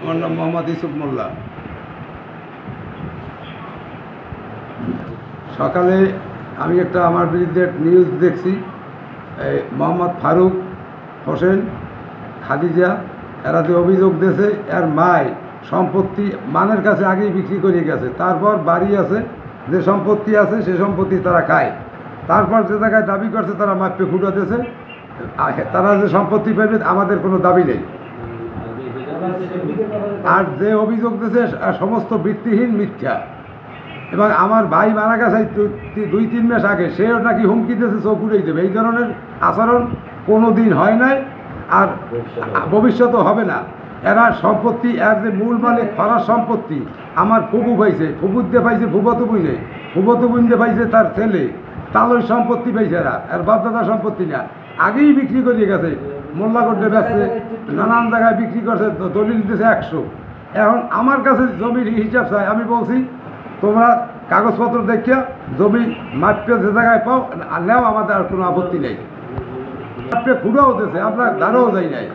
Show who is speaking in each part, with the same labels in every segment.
Speaker 1: আমার নাম মোহাম্মদ ইউসুফ মোল্লা। সকালে আমি একটা আমার বিরুদ্ধে নিউজ দেখছি, মোহাম্মদ ফারুক হোসেন, খাদিজা, এরা যে অভিযোগ দিয়েছে এর মায় সম্পত্তি মানের কাছে আগেই বিক্রি করে গেছে। তারপর বাড়ি আছে, যে সম্পত্তি আছে সে সম্পত্তি তারা খায়। তারপর যে জায়গায় দাবি করছে তারা মাপে খুঁটো দিয়েছে, তারা যে সম্পত্তি পাবে আমাদের কোনো দাবি নেই। আর যে অভিযোগ দিয়েছে সমস্ত ভিত্তিহীন, মিথ্যা। এবং আমার ভাই মারা গেছে 2-3 মাস আগে, সেও নাকি হুমকি দিয়েছে চোখ উড়েই দেবে। এই ধরনের আচরণ কোনো দিন হয় নাই, আর ভবিষ্যতেও হবে না। এরা সম্পত্তি, এর যে মূল মালিক ফরার সম্পত্তি আমার ফুবু পাইছে, ফুবুর দিয়ে পাইছে ফুবতো বুঝে, ফুবতো বুঝতে পাইছে তার ছেলে, তালই সম্পত্তি পাইছে। এর বাপদাদা সম্পত্তি না, আগেই বিক্রি করে গেছে। মোল্লাগড়ে বেচছে, নানান জায়গায় বিক্রি করছে, দলিল দিয়েছে 100। এখন আমার কাছে জমির হিসাব চাই। আমি বলছি তোমরা কাগজপত্র দেখিয়া জমি মাপে যে জায়গায় পাও নেও, আমাদের আর কোনো আপত্তি নেই। মাপে খুঁড়াও দিয়েছে, আমরা দাঁড়াও যাই নাই।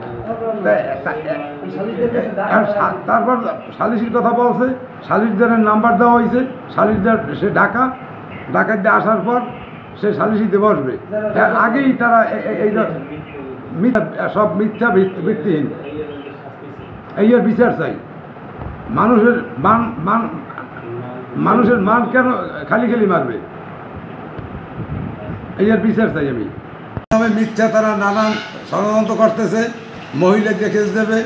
Speaker 1: তারপর সালিশির কথা বলছে, সালিশদারের নাম্বার দেওয়া হয়েছে। সালিশদার সে ঢাকায় দিয়ে আসার পর সে সালিশিতে বসবে। আগেই তারা এই সব মিথ্যা, ভিত্তিহীন। এই বিচার চাই। মানুষের মান কেন খালি মারবে? এই বিচার চাই আমি। মিথ্যা, তারা নানান ষড়যন্ত্র করতেছে, মহিলাকে কেস দেবে,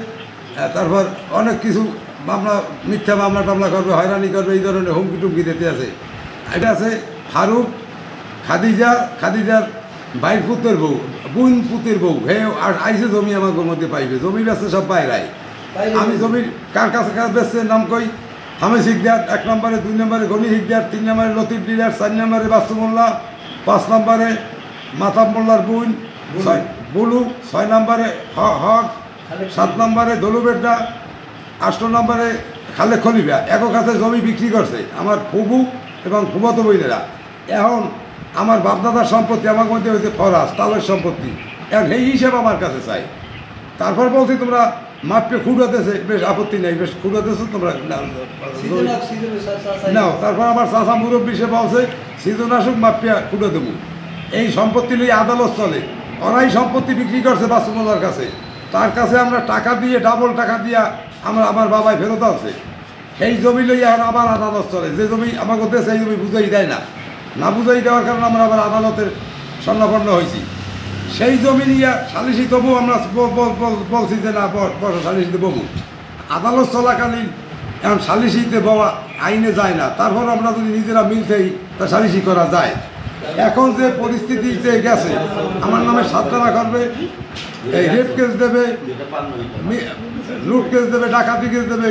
Speaker 1: তারপর অনেক কিছু মামলা, মিথ্যা মামলা টামলা করবে, হয়রানি করবে, এই ধরনের হুমকি টুমকি দিতে আছে। এটা আছে ফারুক, খাদিজার ভাইয়ের পুতের বউ, বোন পুতের বউ। হে আর আইসে জমি আমার মধ্যে পাইবে, জমি বেচছে সব বাইরাই। আমি জমির কার কাছে বেচছে নাম কই, হামেশ হিকদার 1 নম্বরে, 2 নম্বরে গনি হিকদার, 3 নম্বরে লতিফ ডিলার, 4 নম্বরে বাস্তু মোল্লা, 5 নম্বরে মাতাব মোল্লার বোন বুলু, 6 নম্বরে হক, 7 নম্বরে দলুবেড্ডা, 8 নম্বরে খালে খলিফা। এক কাছে জমি বিক্রি করছে আমার ফুবু এবং ফুবতো বইনেরা। এখন আমার বাপদাদার সম্পত্তি আমার মধ্যে হয়েছে ফরাস, তালের সম্পত্তি। এখন এই হিসেবে আমার কাছে চাই। তারপর বলছি তোমরা মাপে খুঁড়াতেছে, বেশ আপত্তি নেই, বেশ খুঁড়াতেছো তোমরা নাও। তারপর আমার চাষা মুরব্বী সে বলছে সিজন আসুক, মাপিয়া খুঁড়ে দেবো। এই সম্পত্তি নিয়ে আদালত চলে, ওরাই সম্পত্তি বিক্রি করছে বাসুমলার কাছে। তার কাছে আমরা টাকা দিয়ে, ডাবল টাকা দিয়া আমার বাবাই ফেরত আছে। সেই জমি লইয়া এখন আবার আদালত চলে। যে জমি আমাকে দেয় সেই জমি বুঝাই দেয় না বুঝাই দেওয়ার কারণে আমরা আবার আদালতের স্বর্ণাপন্ন হয়েছি। সেই জমি নিয়ে সালিশি তবু আমরা বলছি যে না, সালিশিতে বমু। আদালত চলাকালীন এখন সালিশিতে বাবা আইনে যায় না। তারপর আমরা যদি নিজেরা মিলতেই তা সালিশি করা যায়। এখন যে পরিস্থিতিতে গেছে, আমার নামে 7 ধারা করবে, এই রেপ কেস দেবে, লুট কেস দেবে, ডাকাতি কেস দেবে,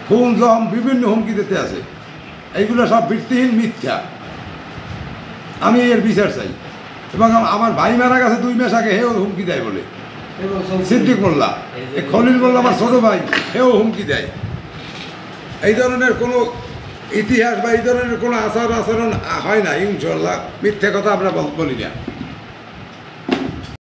Speaker 1: খুন জম বিভিন্ন হুমকি দিতে আছে। এইগুলো সব ভিত্তিহীন, মিথ্যা। আমি এর বিচার চাই। এবং আমার ভাই মারা গেছে 2 মাস আগে, হেও হুমকি দেয় বলে সিদ্দিক মোল্লা, খলিল মোল্লা আমার ছোটো ভাই, হেও হুমকি দেয়। এই ধরনের কোনো ইতিহাস বা এই ধরনের কোনো আচরণ হয় না। ইনশাল্লাহ মিথ্যে কথা আমরা বলি না।